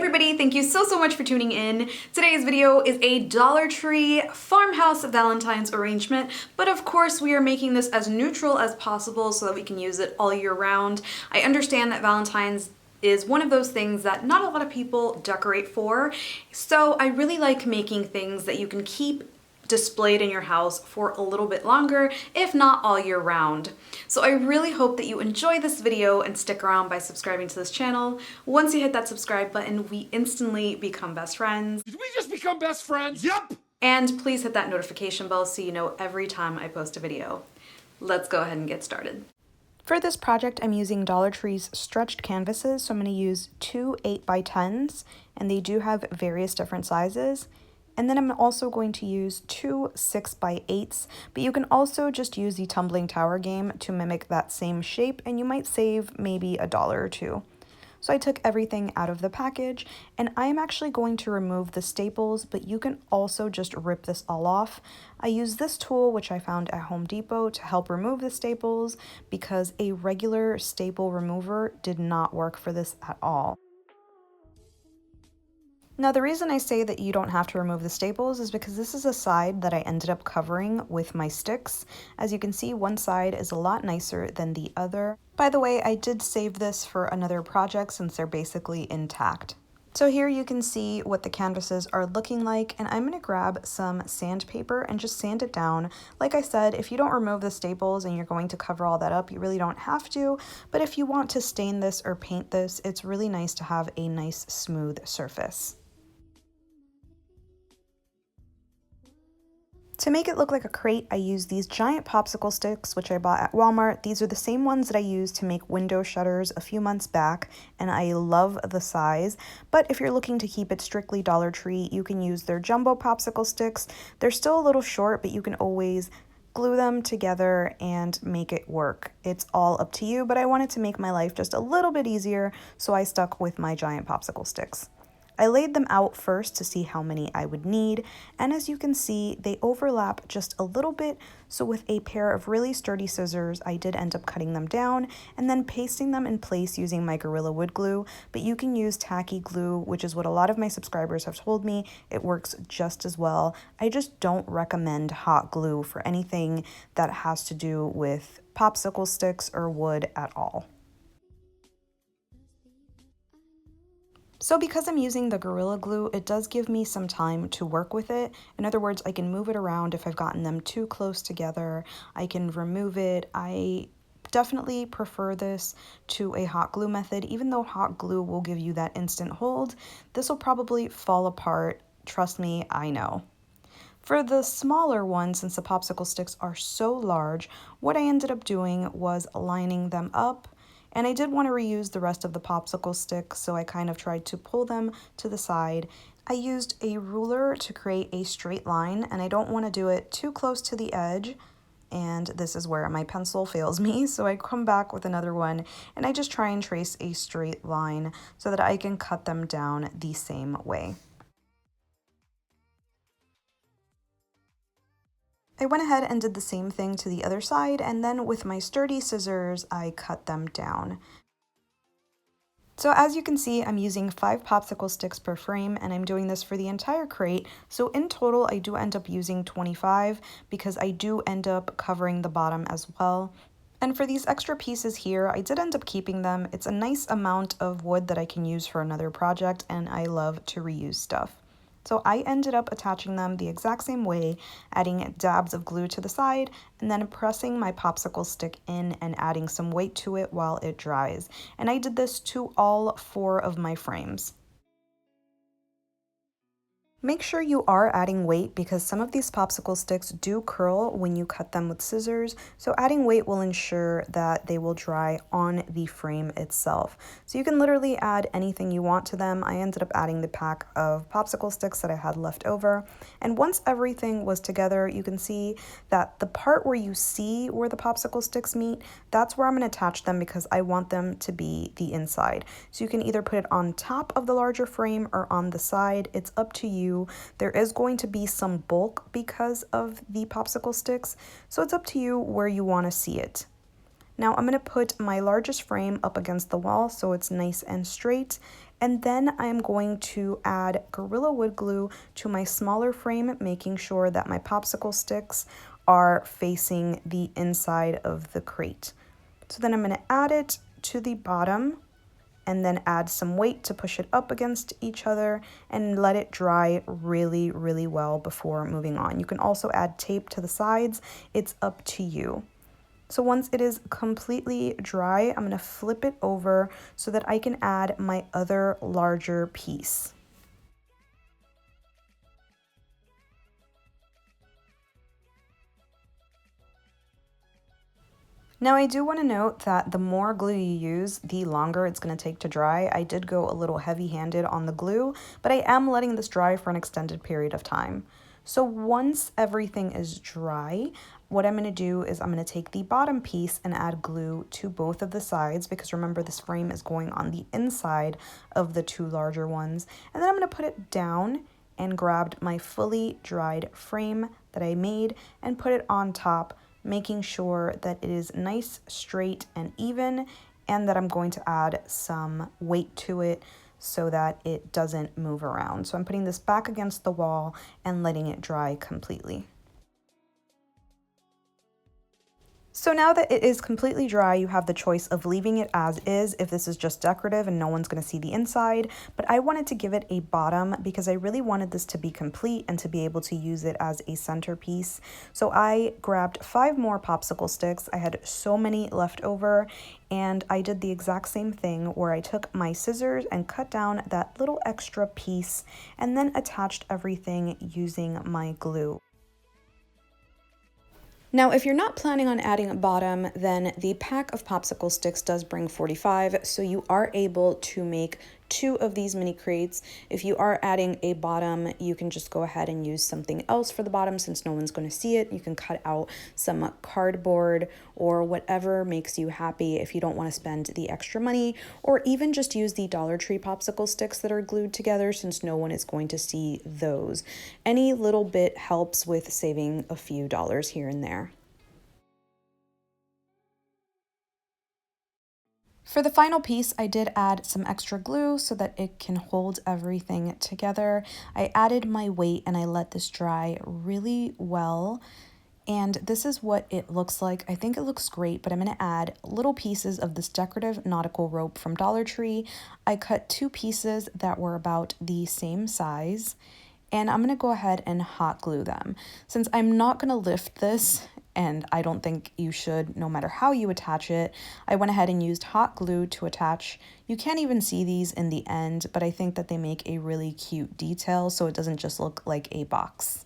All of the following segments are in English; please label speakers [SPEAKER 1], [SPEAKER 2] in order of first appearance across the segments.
[SPEAKER 1] everybody, thank you so much for tuning in. Today's video is a Dollar Tree farmhouse Valentine's arrangement, but of course we are making this as neutral as possible so that we can use it all year round. I understand that Valentine's is one of those things that not a lot of people decorate for, so I really like making things that you can keep displayed in your house for a little bit longer, if not all year round. So I really hope that you enjoy this video and stick around by subscribing to this channel. Once you hit that subscribe button, we instantly become best friends.
[SPEAKER 2] Did we just become best friends? Yup!
[SPEAKER 1] And please hit that notification bell so you know every time I post a video. Let's go ahead and get started. For this project, I'm using Dollar Tree's stretched canvases, so I'm going to use two 8x10s, and they do have various different sizes. And then I'm also going to use two 6x8s, but you can also just use the tumbling tower game to mimic that same shape, and you might save maybe $1 or $2. So I took everything out of the package, and I am actually going to remove the staples, but you can also just rip this all off. I use this tool, which I found at Home Depot, to help remove the staples because a regular staple remover did not work for this at all. Now, the reason I say that you don't have to remove the staples is because this is a side that I ended up covering with my sticks. As you can see, one side is a lot nicer than the other. By the way, I did save this for another project since they're basically intact. So here you can see what the canvases are looking like, and I'm going to grab some sandpaper and just sand it down. Like I said, if you don't remove the staples and you're going to cover all that up, you really don't have to, but if you want to stain this or paint this, it's really nice to have a nice smooth surface. To make it look like a crate, I used these giant popsicle sticks, which I bought at Walmart. These are the same ones that I used to make window shutters a few months back, and I love the size. But if you're looking to keep it strictly Dollar Tree, you can use their jumbo popsicle sticks. They're still a little short, but you can always glue them together and make it work. It's all up to you, but I wanted to make my life just a little bit easier, so I stuck with my giant popsicle sticks. I laid them out first to see how many I would need, and as you can see, they overlap just a little bit, so with a pair of really sturdy scissors, I did end up cutting them down and then pasting them in place using my Gorilla Wood glue, but you can use Tacky glue, which is what a lot of my subscribers have told me. It works just as well. I just don't recommend hot glue for anything that has to do with popsicle sticks or wood at all. So because I'm using the Gorilla Glue, it does give me some time to work with it. In other words, I can move it around if I've gotten them too close together. I can remove it. I definitely prefer this to a hot glue method. Even though hot glue will give you that instant hold, this will probably fall apart. Trust me, I know. For the smaller ones, since the popsicle sticks are so large, what I ended up doing was lining them up. And I did want to reuse the rest of the popsicle sticks, so I kind of tried to pull them to the side. I used a ruler to create a straight line, and I don't want to do it too close to the edge. And this is where my pencil fails me, so I come back with another one, and I just try and trace a straight line so that I can cut them down the same way. I went ahead and did the same thing to the other side, and then with my sturdy scissors, I cut them down. So as you can see, I'm using 5 popsicle sticks per frame, and I'm doing this for the entire crate. So in total, I do end up using 25 because I do end up covering the bottom as well. And for these extra pieces here, I did end up keeping them. It's a nice amount of wood that I can use for another project, and I love to reuse stuff. So I ended up attaching them the exact same way, adding dabs of glue to the side, and then pressing my popsicle stick in and adding some weight to it while it dries. And I did this to all 4 of my frames. Make sure you are adding weight because some of these popsicle sticks do curl when you cut them with scissors, so adding weight will ensure that they will dry on the frame itself. So you can literally add anything you want to them. I ended up adding the pack of popsicle sticks that I had left over, and once everything was together, you can see that the part where you see where the popsicle sticks meet, that's where I'm going to attach them because I want them to be the inside. So you can either put it on top of the larger frame or on the side. It's up to you. There is going to be some bulk because of the popsicle sticks, so it's up to you where you want to see it. Now I'm going to put my largest frame up against the wall so it's nice and straight, And then I'm going to add Gorilla Wood Glue to my smaller frame, making sure that my popsicle sticks are facing the inside of the crate. So then I'm going to add it to the bottom and then add some weight to push it up against each other and let it dry really, really well before moving on. You can also add tape to the sides. It's up to you. So once it is completely dry, I'm going to flip it over so that I can add my other larger piece. Now I do want to note that the more glue you use, the longer it's going to take to dry. I did go a little heavy-handed on the glue, but I am letting this dry for an extended period of time. So once everything is dry, what I'm going to do is I'm going to take the bottom piece and add glue to both of the sides, because remember this frame is going on the inside of the two larger ones. And then I'm going to put it down and grabbed my fully dried frame that I made and put it on top, making sure that it is nice, straight, and even, and that I'm going to add some weight to it so that it doesn't move around. So I'm putting this back against the wall and letting it dry completely. So now that it is completely dry, you have the choice of leaving it as is if this is just decorative and no one's going to see the inside, but I wanted to give it a bottom because I really wanted this to be complete and to be able to use it as a centerpiece. So I grabbed 5 more popsicle sticks. I had so many left over, and I did the exact same thing where I took my scissors and cut down that little extra piece and then attached everything using my glue. Now, if you're not planning on adding a bottom, then the pack of popsicle sticks does bring 45, so you are able to make 2 of these mini crates. If you are adding a bottom, you can just go ahead and use something else for the bottom since no one's going to see it. You can cut out some cardboard or whatever makes you happy if you don't want to spend the extra money, or even just use the Dollar Tree popsicle sticks that are glued together since no one is going to see those. Any little bit helps with saving a few dollars here and there. For the final piece, I did add some extra glue so that it can hold everything together. I added my weight and I let this dry really well. And this is what it looks like. I think it looks great, but I'm going to add little pieces of this decorative nautical rope from Dollar Tree. I cut 2 pieces that were about the same size, and I'm going to go ahead and hot glue them. Since I'm not going to lift this, and I don't think you should no matter how you attach it, I went ahead and used hot glue to attach. You can't even see these in the end, but I think that they make a really cute detail so it doesn't just look like a box.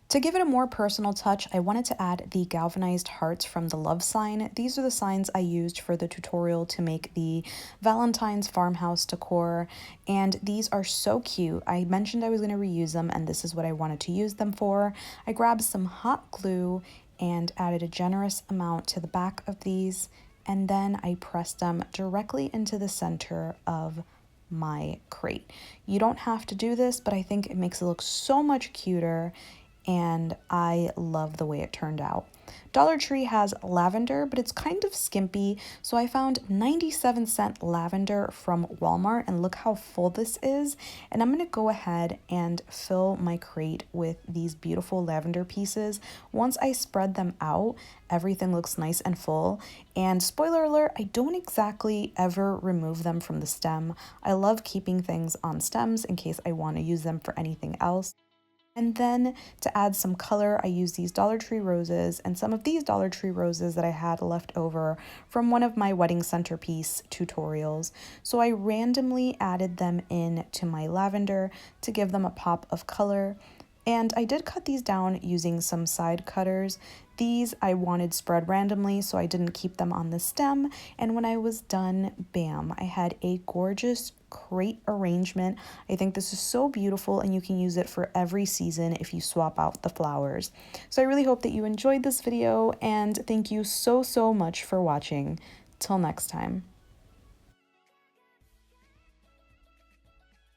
[SPEAKER 1] To give it a more personal touch, I wanted to add the galvanized hearts from the love sign. These are the signs I used for the tutorial to make the Valentines Farmhouse Decor, and these are so cute. I mentioned I was going to reuse them, and this is what I wanted to use them for. I grabbed some hot glue and added a generous amount to the back of these, and then I pressed them directly into the center of my crate. You don't have to do this, but I think it makes it look so much cuter, and I love the way it turned out. Dollar Tree has lavender, but it's kind of skimpy, so I found 97-cent lavender from Walmart, and look how full this is. And I'm going to go ahead and fill my crate with these beautiful lavender pieces. Once I spread them out, everything looks nice and full. And spoiler alert, I don't exactly ever remove them from the stem. I love keeping things on stems in case I want to use them for anything else. And then to add some color, I used these Dollar Tree roses and some of these Dollar Tree roses that I had left over from one of my wedding centerpiece tutorials. So I randomly added them in to my lavender to give them a pop of color. And I did cut these down using some side cutters. These I wanted spread randomly, so I didn't keep them on the stem. And when I was done, bam, I had a gorgeous crate arrangement. I think this is so beautiful, and you can use it for every season if you swap out the flowers. So I really hope that you enjoyed this video, and thank you so much for watching. Till next time.